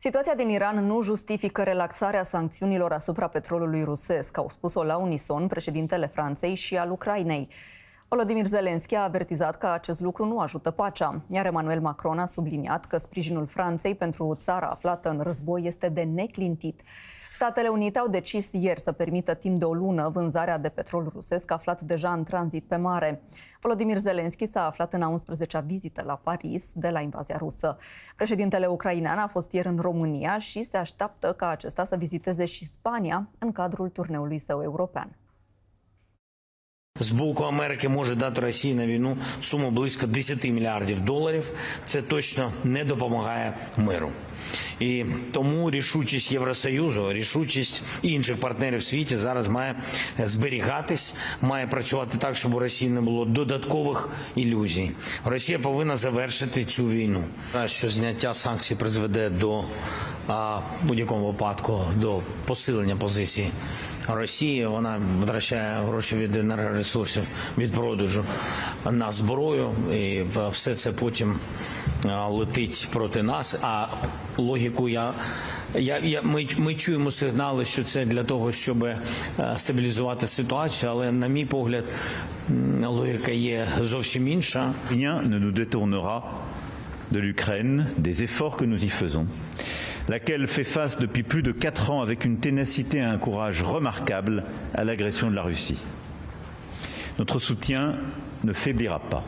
Situația din Iran nu justifică relaxarea sancțiunilor asupra petrolului rusesc, au spus-o la unison președintele Franței și al Ucrainei. Volodymyr Zelensky a avertizat că acest lucru nu ajută pacea, iar Emmanuel Macron a subliniat că sprijinul Franței pentru țara aflată în război este de neclintit. Statele Unite au decis ieri să permită timp de o lună vânzarea de petrol rusesc aflat deja în tranzit pe mare. Volodymyr Zelensky s-a aflat în a 11-a vizită la Paris de la invazia rusă. Președintele ucrainean a fost ieri în România și se așteaptă ca acesta să viziteze și Spania în cadrul turneului său european. З боку Америки може дати Росії на війну суму близько 10 мільярдів доларів. Це точно не допомагає миру. І тому рішучість Євросоюзу, рішучість інших партнерів в світі зараз має зберігатись, має працювати так, щоб у Росії не було додаткових ілюзій. Росія повинна завершити цю війну. Що зняття санкцій призведе до в будь-якому випадку до посилення позицій Росії. Вона витрачає гроші від енергоресурсів, від продажу на зброю, і все це потім летить проти нас. А логіку ми чуємо сигнали, що це для того, щоб стабілізувати ситуацію, але, на мій погляд, логіка є зовсім інша. Rien ne nous détournera de l'Ukraine, des efforts que nous y faisons, laquelle fait face depuis plus de 4 ans avec une ténacité et un courage remarquables à l'agression de la Russie. Notre soutien ne faiblira pas.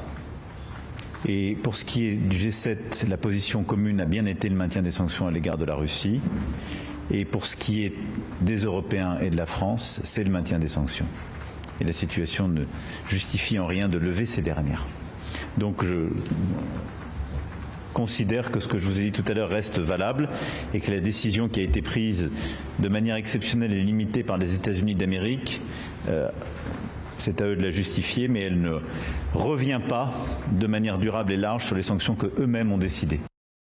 Et pour ce qui est du G7, la position commune a bien été le maintien des sanctions à l'égard de la Russie. Et pour ce qui est des Européens et de la France, c'est le maintien des sanctions. Et la situation ne justifie en rien de lever ces dernières. Donc je considère que ce que je vous ai dit tout à l'heure reste valable et que la décision qui a été prise de manière exceptionnelle et limitée par les États-Unis d'Amérique, c'est à eux de la justifier, mais elle ne revient pas de manière durable et large sur les sanctions qu'eux-mêmes ont décidées.